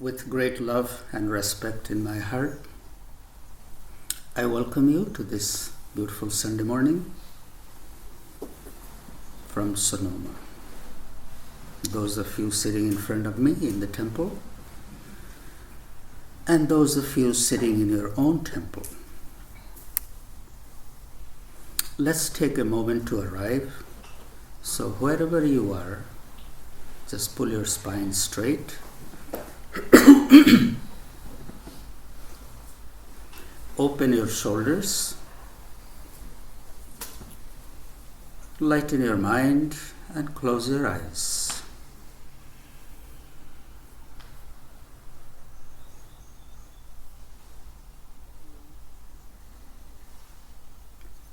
With great love and respect in my heart, I welcome you to this beautiful Sunday morning from Sonoma. Those of you sitting in front of me in the temple, and those of you sitting in your own temple. Let's take a moment to arrive. So wherever you are, just pull your spine straight. Open your shoulders. Lighten your mind and close your eyes.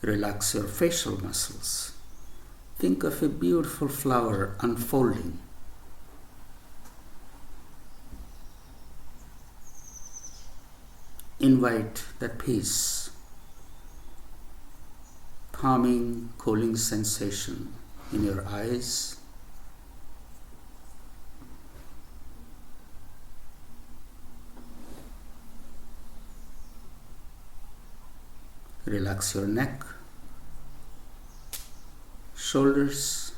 Relax your facial muscles. Think of a beautiful flower unfolding. Invite that peace, calming, cooling sensation in your eyes. Relax your neck, shoulders,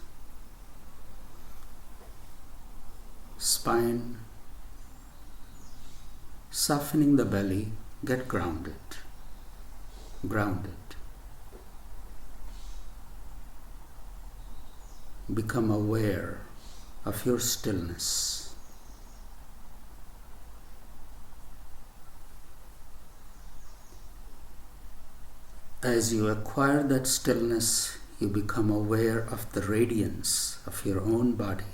spine, softening the belly. Get grounded. Become aware of your stillness. As you acquire that stillness, you become aware of the radiance of your own body.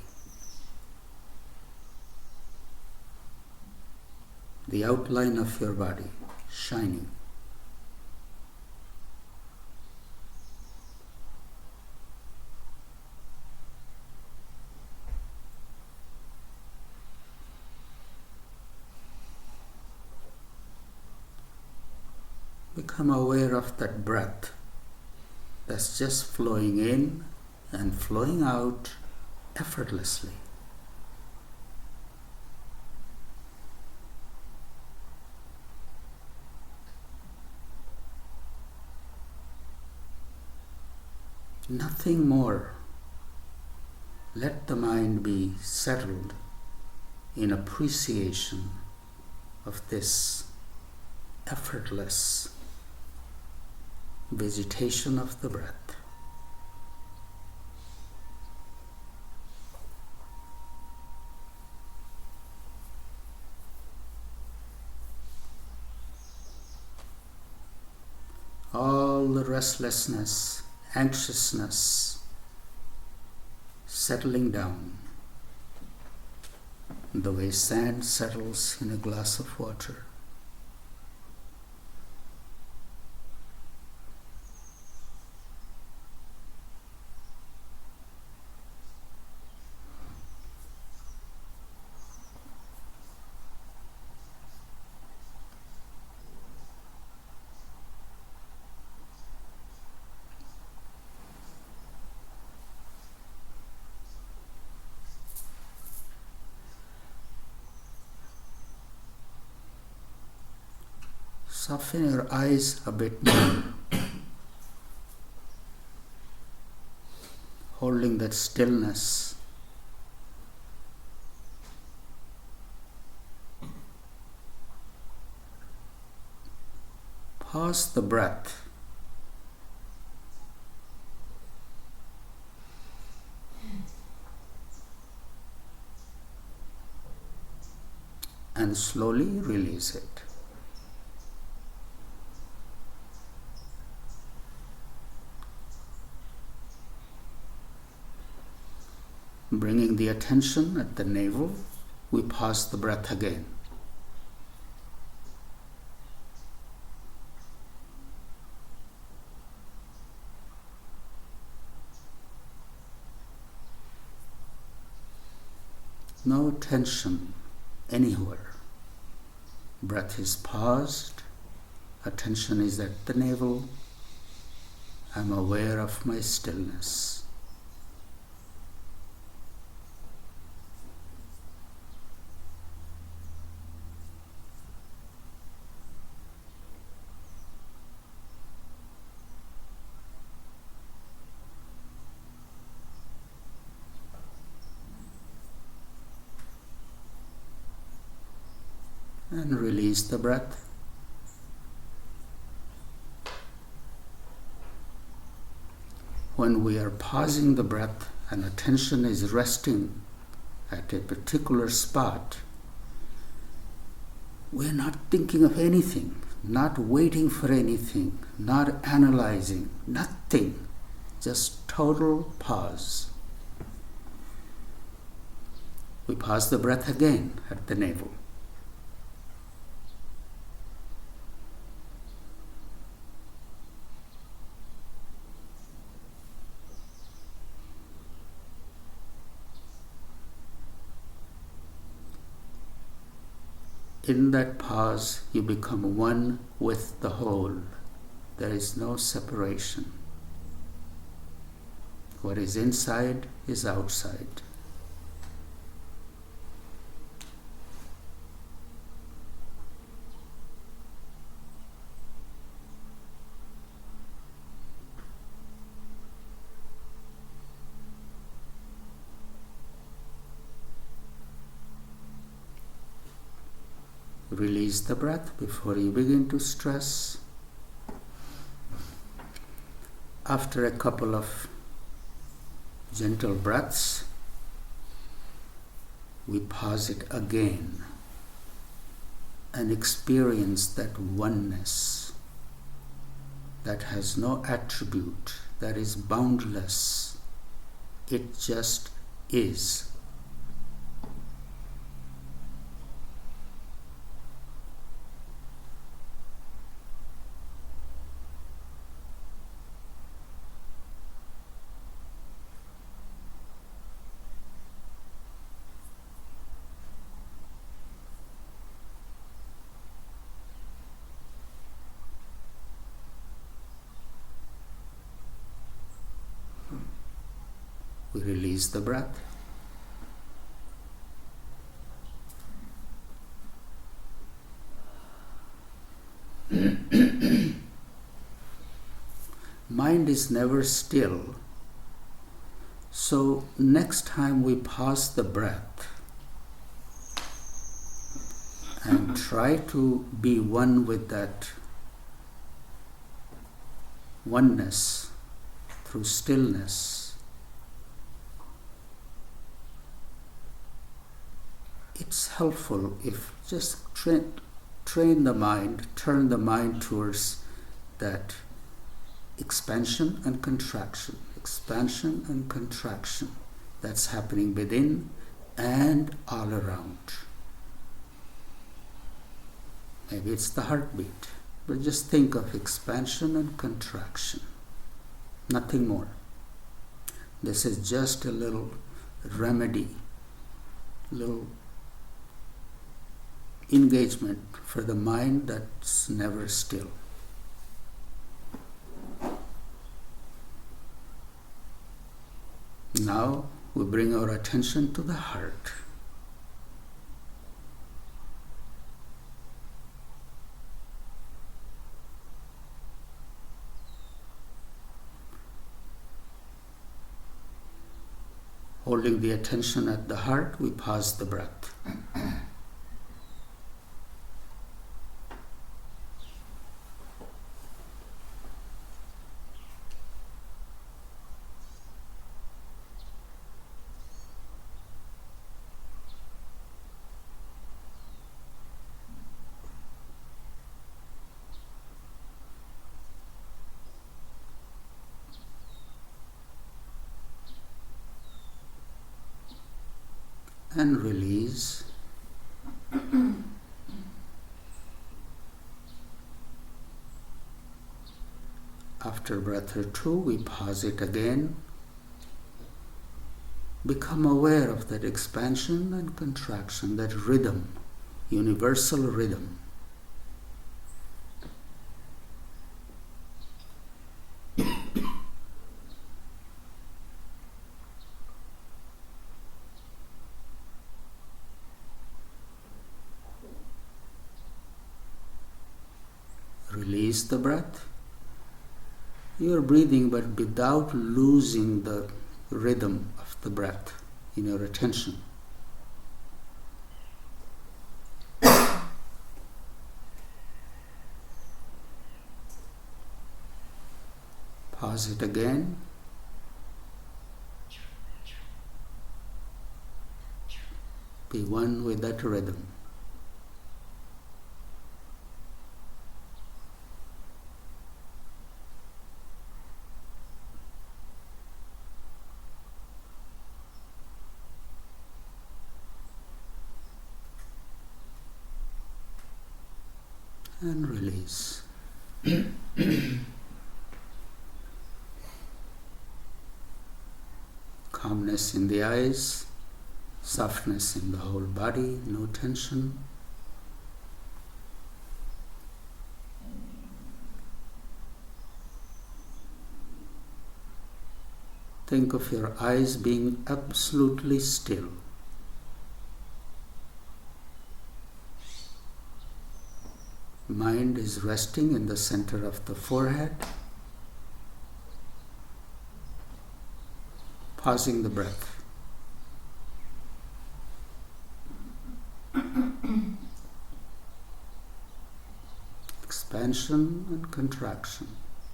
The outline of your body shining. Become aware of that breath that's just flowing in and flowing out effortlessly. Nothing more. Let the mind be settled in appreciation of this effortless vegetation of the breath. All the restlessness, anxiousness settling down the way sand settles in a glass of water. Soften your eyes a bit more, holding that stillness. Pause the breath. And slowly release it. Bringing the attention at the navel, we pause the breath again. No tension anywhere. Breath is paused, attention is at the navel. I'm aware of my stillness. and release the breath. When we are pausing the breath and attention is resting at a particular spot, we're not thinking of anything, not waiting for anything, not analyzing, nothing, just total pause. We pause the breath again at the navel. In that pause, you become one with the whole. There is no separation. What is inside is outside. Release the breath before you begin to stress. After a couple of gentle breaths, we pause it again and experience that oneness that has no attribute, that is boundless. It just is. We release the breath. Mind is never still. So next time we pause the breath and try to be one with that oneness through stillness, it's helpful if just train the mind, turn the mind towards that expansion and contraction that's happening within and all around. Maybe it's the heartbeat, but just think of expansion and contraction, nothing more. This is just a little remedy, little engagement for the mind that's never still. Now we bring our attention to the heart. Holding the attention at the heart, we pause the breath. And release. After a breath or two, we pause it again. Become aware of that expansion and contraction, that rhythm, universal rhythm. Release the breath. You are breathing, but without losing the rhythm of the breath in your attention. Pause it again. Be one with that rhythm. And release. Calmness in the eyes, softness in the whole body, no tension. Think of your eyes being absolutely still. Mind is resting in the center of the forehead. Pausing the breath. Expansion and contraction,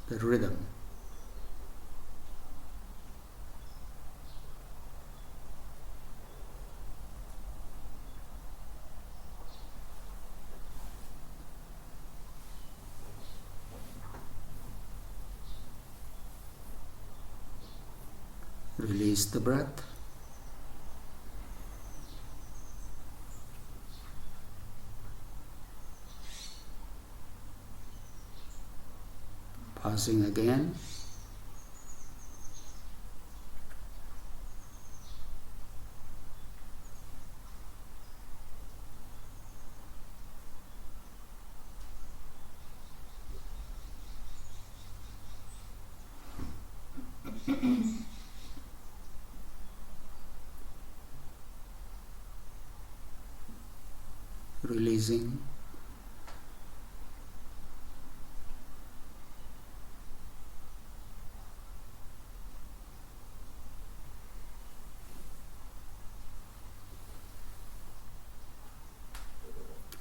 the rhythm. Release the breath. Pausing again. Releasing.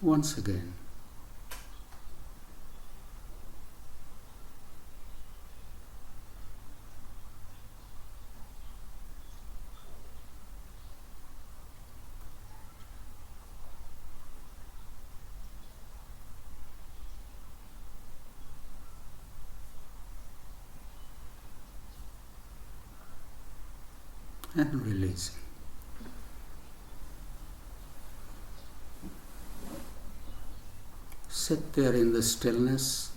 Once again. And releasing. Sit there in the stillness.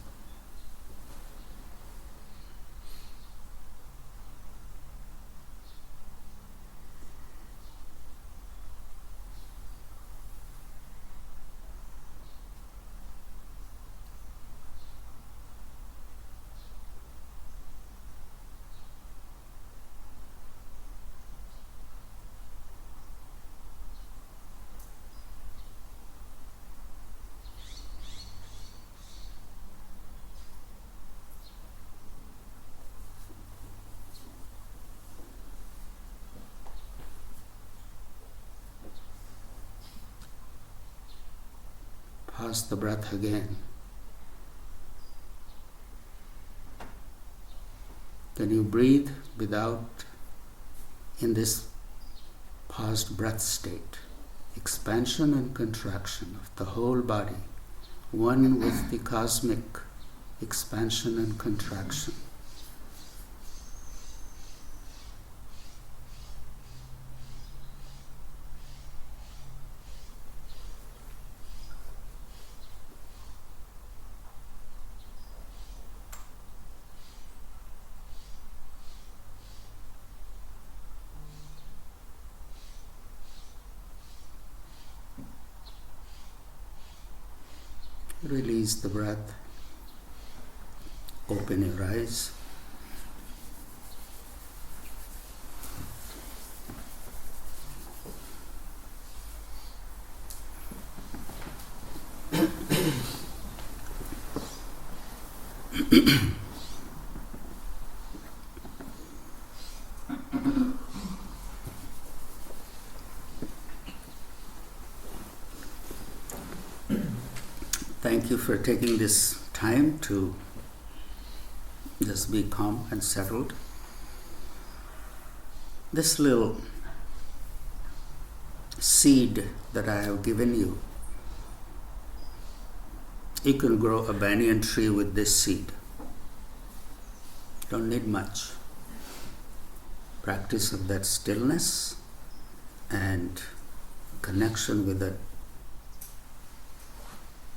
Pause the breath again. Can you breathe without, in this paused breath state, expansion and contraction of the whole body, one with the cosmic expansion and contraction? Release the breath. Open your eyes. Thank you for taking this time to just just be calm and settled. This little seed that I have given you, you can grow a banyan tree with this seed. Don't need much. Practice of that stillness and connection with that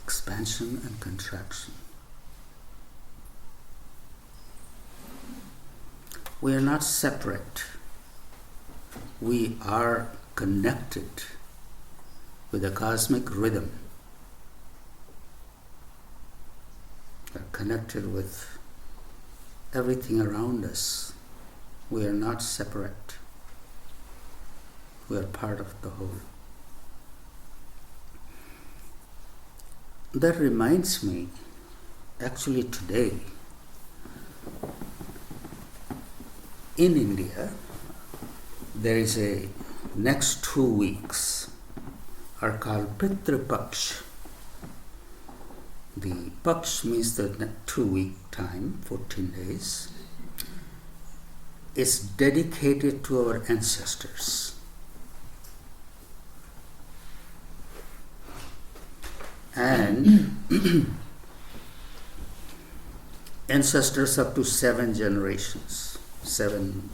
expansion and contraction. We are not separate. We are connected with a cosmic rhythm. We are connected with everything around us. We are not separate. We are part of the whole. That reminds me, actually today, in India, there is next 2 weeks are called Pitru Paksh. The Paksh means the 2-week time, 14 days. It's dedicated to our ancestors. And ancestors up to 7 generations, 7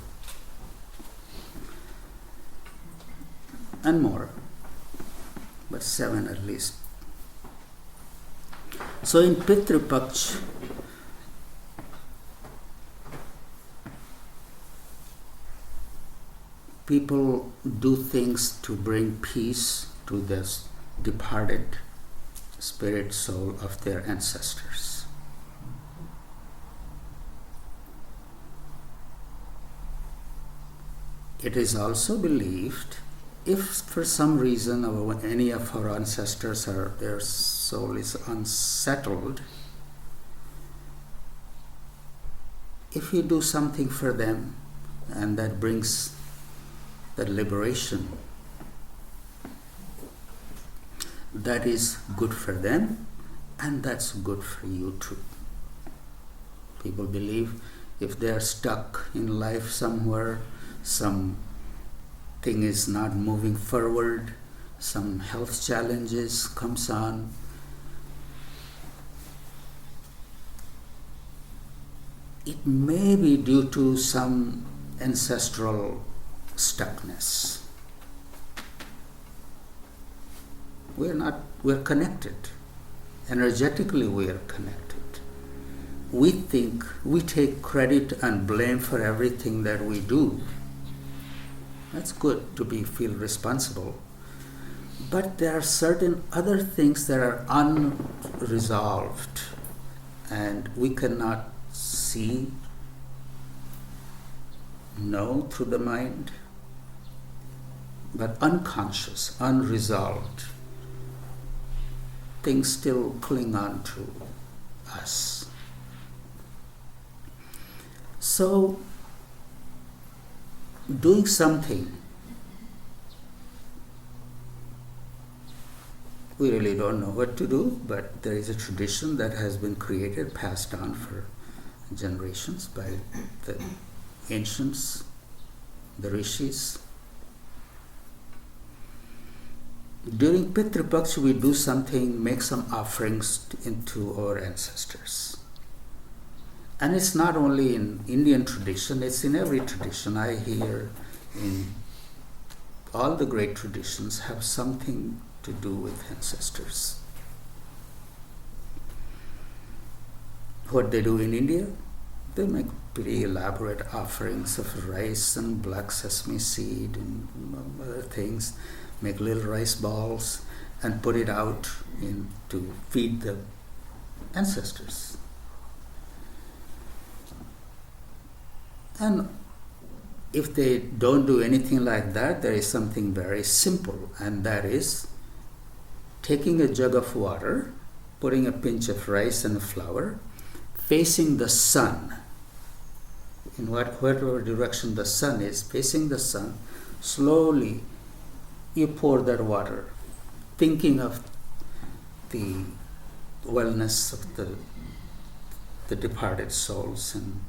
and more, but 7 at least. So in Pitru Paksh, people do things to bring peace to the departed spirit soul of their ancestors. It is also believed, if for some reason any of our ancestors their soul is unsettled, if you do something for them and that brings the liberation, that is good for them and that's good for you too. People believe if they are stuck in life somewhere, something is not moving forward, some health challenges comes on, it may be due to some ancestral stuckness. We're connected. Energetically we are connected. We take credit and blame for everything that we do. That's good to feel responsible. But there are certain other things that are unresolved and we cannot see, know through the mind, but unconscious, unresolved. Things still cling on to us. So, doing something, we really don't know what to do, but there is a tradition that has been created, passed on for generations by the ancients, the rishis. During Pitru Paksh, we do something, make some offerings into our ancestors. And it's not only in Indian tradition, it's in every tradition. I hear in all the great traditions have something to do with ancestors. What they do in India, they make pretty elaborate offerings of rice and black sesame seed and other things, make little rice balls and put it out to feed the ancestors. And if they don't do anything like that, there is something very simple, and that is taking a jug of water, putting a pinch of rice and flour, facing the sun, in whatever direction the sun is, facing the sun, slowly you pour that water, thinking of the wellness of the departed souls and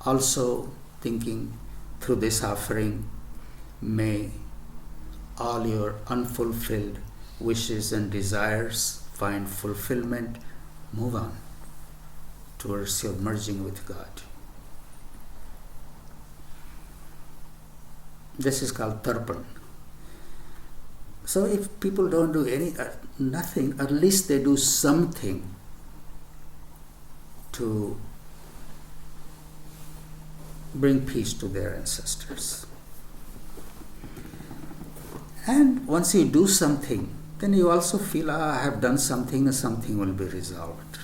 Also thinking through this offering, may all your unfulfilled wishes and desires find fulfillment. Move on towards your merging with God. This is called tarpan. So if people don't do nothing, at least they do something to bring peace to their ancestors. And once you do something, then you also feel, I have done something and something will be resolved.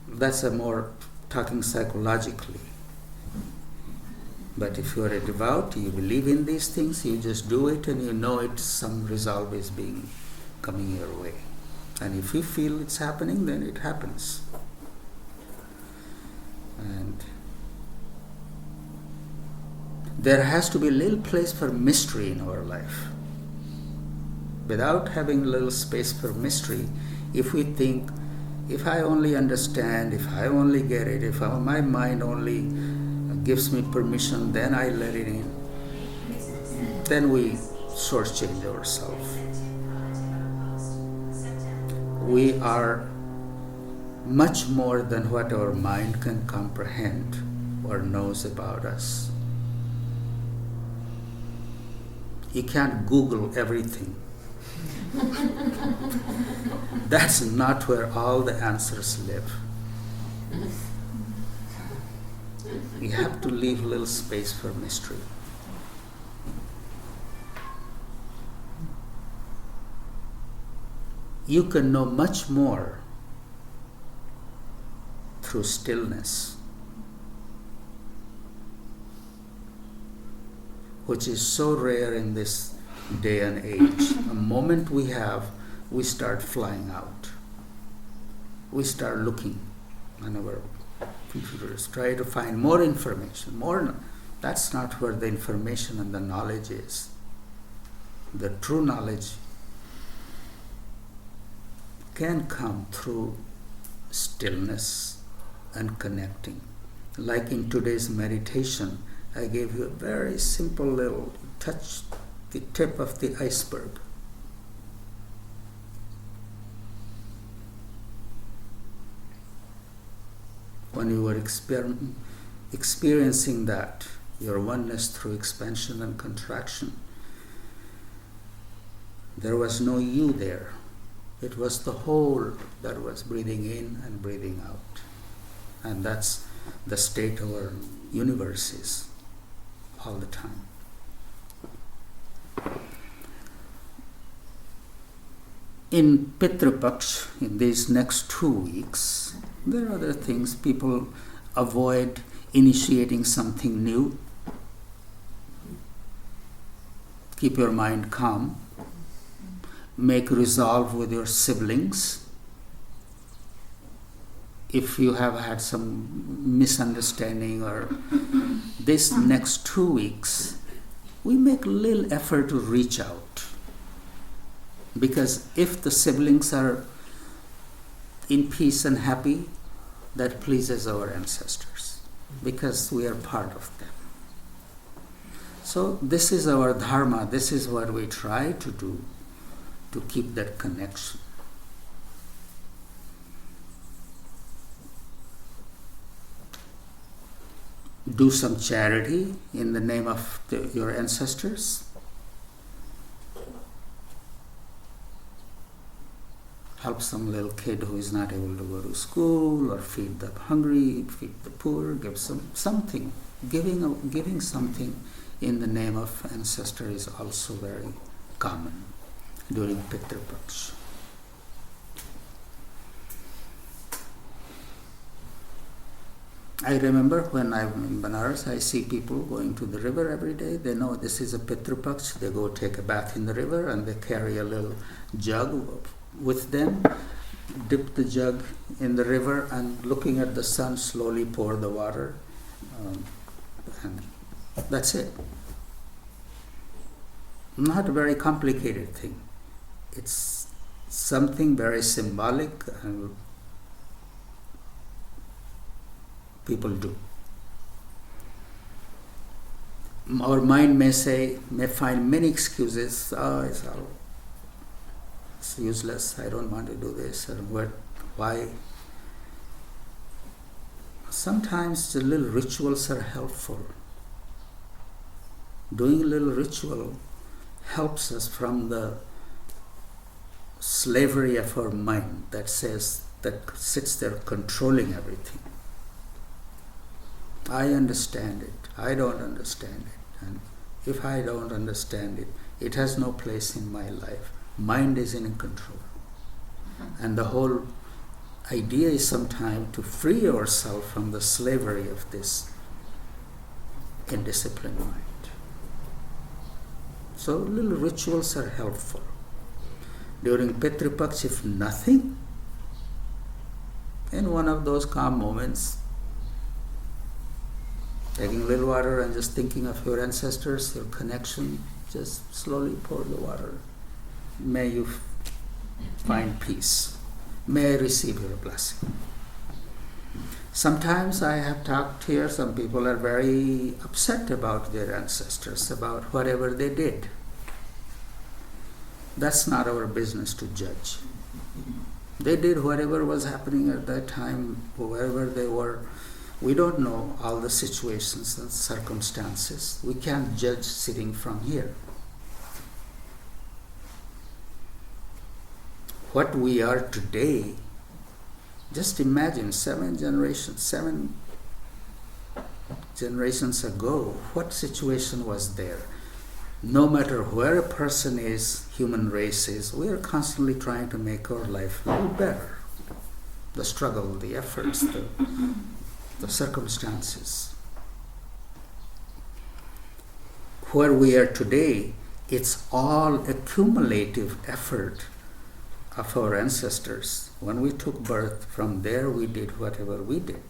That's a more talking psychologically. But if you are a devout, you believe in these things, you just do it and you know it, some resolve is coming your way. And if you feel it's happening, then it happens. And there has to be a little place for mystery in our life. Without having a little space for mystery, if we think, if I only understand, if I only get it, if my mind only gives me permission, then I let it in, then we shortchange ourselves. We are much more than what our mind can comprehend or knows about us. You can't Google everything. That's not where all the answers live. We have to leave a little space for mystery. You can know much more through stillness, which is so rare in this day and age. The moment we have, we start flying out. We start looking on our computers, try to find more information. That's not where the information and the knowledge is. The true knowledge can come through stillness and connecting. Like in today's meditation, I gave you a very simple little touch, the tip of the iceberg. When you were experiencing that, your oneness through expansion and contraction, there was no you there. It was the whole that was breathing in and breathing out. And that's the state our universe is all the time. In Pitru Paksh, in these next 2 weeks, there are other things. People avoid initiating something new. Keep your mind calm. Make resolve with your siblings. If you have had some misunderstanding or this next 2 weeks, we make little effort to reach out. Because if the siblings are in peace and happy, that pleases our ancestors, because we are part of them. So this is our dharma, this is what we try to do to keep that connection. Do some charity in the name of your ancestors. Help some little kid who is not able to go to school, or feed the hungry, feed the poor, give something. Giving something in the name of ancestor is also very common during Pitru Paksh. I remember when I'm in Banaras, I see people going to the river every day. They know this is a Pitru Paksh. They go take a bath in the river and they carry a little jug with them, dip the jug in the river, and looking at the sun, slowly pour the water. And that's it. Not a very complicated thing. It's something very symbolic and people do. Our mind may find many excuses. It's useless. I don't want to do this. Or why? Sometimes the little rituals are helpful. Doing a little ritual helps us from the slavery of our mind that sits there controlling everything. I understand it. I don't understand it. And if I don't understand it, it has no place in my life. Mind is in control. And the whole idea is sometimes to free ourselves from the slavery of this indisciplined mind. So little rituals are helpful. During Pitru Paksh, if nothing, in one of those calm moments, taking a little water and just thinking of your ancestors, your connection, just slowly pour the water. May you find peace. May I receive your blessing. Sometimes I have talked here, some people are very upset about their ancestors, about whatever they did. That's not our business to judge. They did whatever was happening at that time, wherever they were. We don't know all the situations and circumstances. We can't judge sitting from here. What we are today, just imagine 7 generations ago, what situation was there? No matter where a person is, human race is, we are constantly trying to make our life a little better. The struggle, the efforts, the circumstances. Where we are today, it's all a cumulative effort of our ancestors. When we took birth, from there we did whatever we did.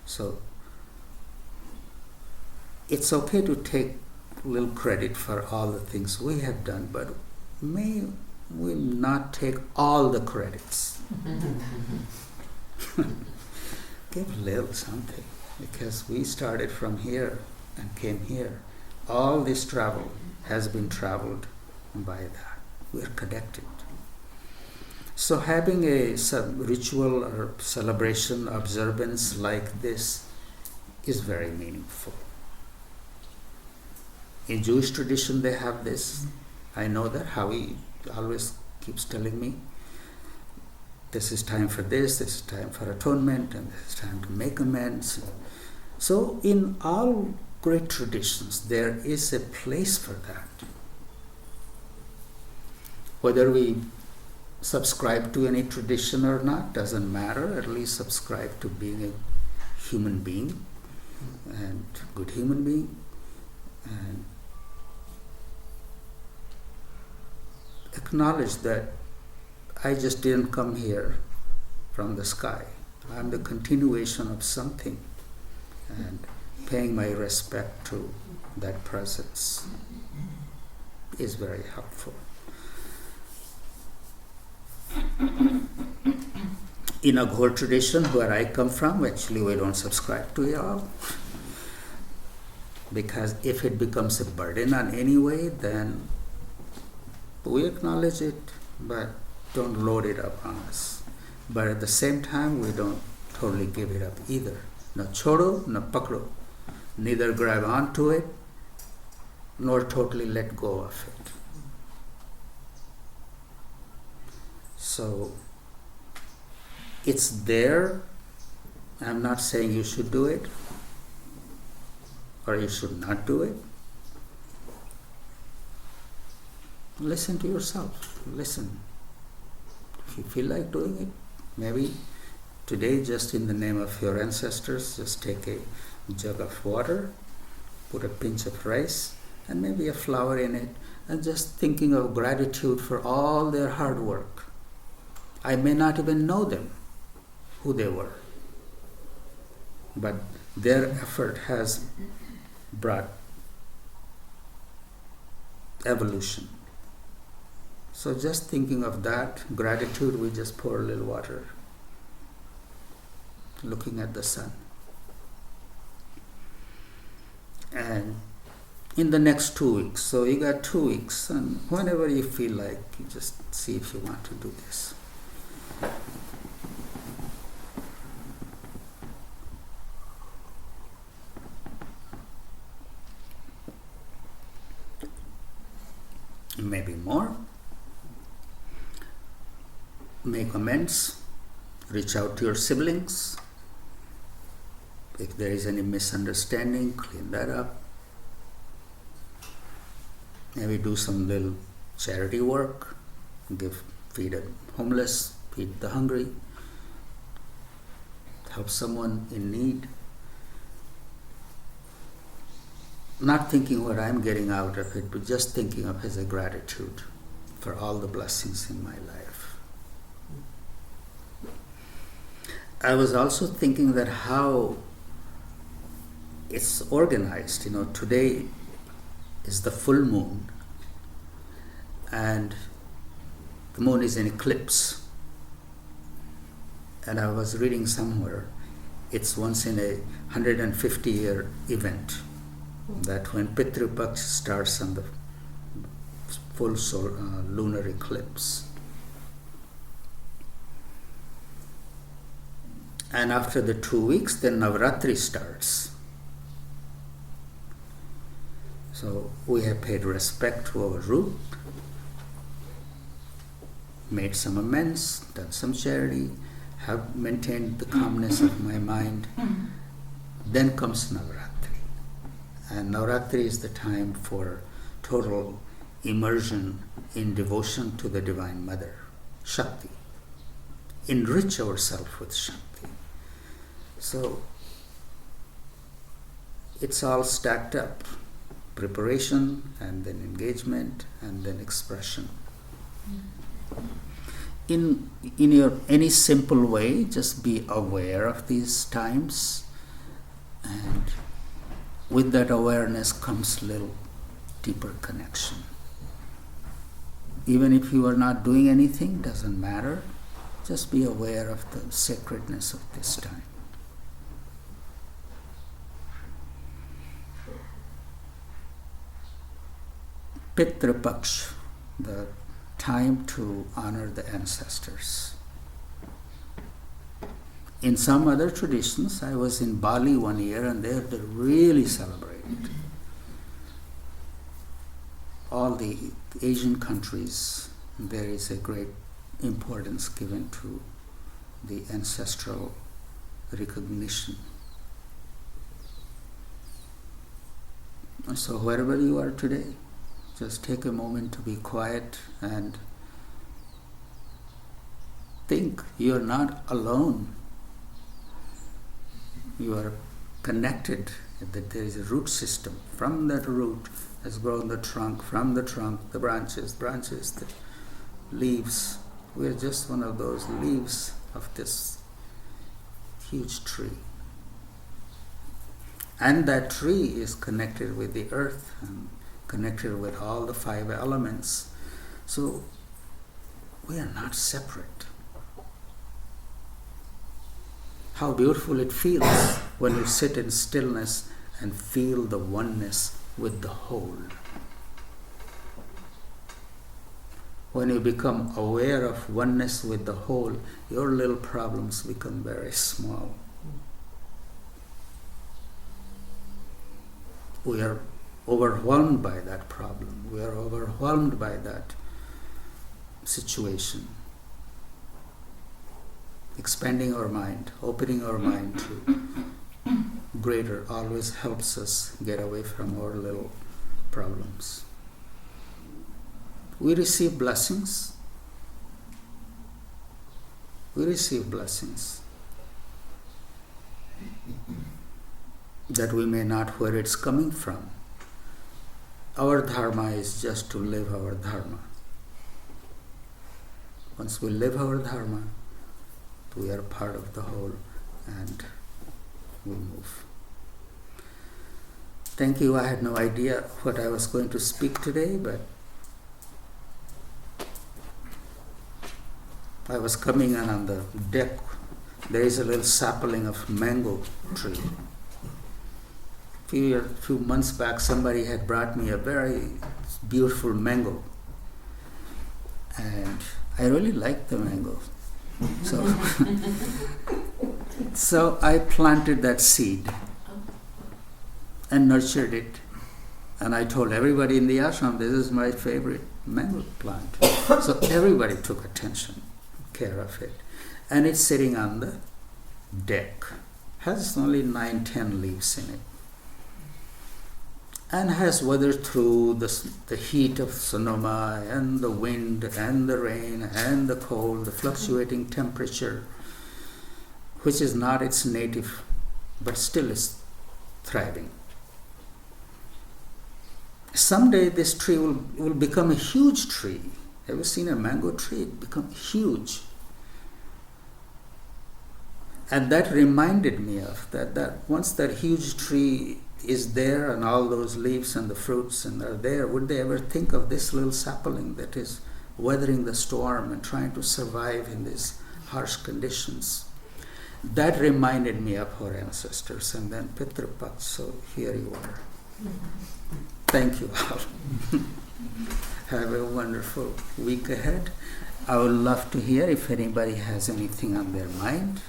So it's okay to take a little credit for all the things we have done, but may we not take all the credits. Give a little something, because we started from here and came here. All this travel has been traveled by that. We are connected. So having a ritual or celebration, observance like this is very meaningful. In Jewish tradition they have this. I know that Howie always keeps telling me, this is time for this is time for atonement, and this is time to make amends. So in all great traditions there is a place for that. Whether we subscribe to any tradition or not doesn't matter, at least subscribe to being a human being and good human being, and acknowledge that I just didn't come here from the sky. I'm the continuation of something, and paying my respect to that presence is very helpful. In a Aghor tradition, where I come from, actually we don't subscribe to it all. Because if it becomes a burden on any way, then we acknowledge it, but don't load it up on us. But at the same time, we don't totally give it up either. No chodo, no pakdo. Neither grab onto it, nor totally let go of it. So it's there. I'm not saying you should do it or you should not do it. Listen to yourself. Listen. If you feel like doing it, maybe today, just in the name of your ancestors, just take a jug of water, put a pinch of rice and maybe a flower in it, and just thinking of gratitude for all their hard work. I may not even know them, who they were, but their effort has brought evolution. So just thinking of that gratitude, we just pour a little water, looking at the sun. And in the next 2 weeks, so you got 2 weeks, and whenever you feel like, you just see if you want to do this. Maybe more. Make amends. Reach out to your siblings. If there is any misunderstanding, clean that up. Maybe do some little charity work. Feed the homeless, feed the hungry. Help someone in need. Not thinking what I'm getting out of it, but just thinking of as a gratitude for all the blessings in my life. I was also thinking that how it's organized. Today is the full moon, and the moon is in eclipse. And I was reading somewhere, it's once in a 150-year event, that when Pitru Paksh starts on the full lunar eclipse. And after the 2 weeks, then Navratri starts. So we have paid respect to our root, made some amends, done some charity, have maintained the calmness of my mind. Then comes Navratri. And Navratri is the time for total immersion in devotion to the Divine Mother, Shakti. Enrich ourselves with Shakti. So it's all stacked up. Preparation, and then engagement, and then expression. In your any simple way, just be aware of these times, and with that awareness comes little deeper connection. Even if you are not doing anything, doesn't matter. Just be aware of the sacredness of this time. Pitru Paksh, the time to honor the ancestors. In some other traditions, I was in Bali one year, and there they really celebrated. All the Asian countries, there is a great importance given to the ancestral recognition. So wherever you are today, just take a moment to be quiet and think you are not alone. You are connected, that there is a root system. From that root has grown the trunk, from the trunk, the branches, the leaves. We are just one of those leaves of this huge tree. And that tree is connected with the earth and connected with all the 5 elements. So we are not separate. How beautiful it feels when you sit in stillness and feel the oneness with the whole. When you become aware of oneness with the whole, your little problems become very small. We are overwhelmed by that problem. We are overwhelmed by that situation. Expanding our mind, opening our mind to greater always helps us get away from our little problems. We receive blessings. We receive blessings that we may not where it's coming from. Our dharma is just to live our dharma. Once we live our dharma, we are part of the whole and we move. Thank you. I had no idea what I was going to speak today, but I was coming in on the deck. There is a little sapling of mango tree. few months back, somebody had brought me a very beautiful mango, and I really liked the mango. So I planted that seed and nurtured it, and I told everybody in the ashram, this is my favorite mango plant. So everybody took care of it, and it's sitting on the deck. Has only 9-10 leaves in it, and has weathered through the heat of Sonoma and the wind and the rain and the cold, the fluctuating temperature, which is not its native, but still is thriving. Someday this tree will become a huge tree. Ever seen a mango tree? It becomes huge. And that reminded me of that once that huge tree is there and all those leaves and the fruits and are there, would they ever think of this little sapling that is weathering the storm and trying to survive in these harsh conditions? That reminded me of our ancestors, and then Pitra Paksha, so here you are. Thank you all. Have a wonderful week ahead. I would love to hear if anybody has anything on their mind.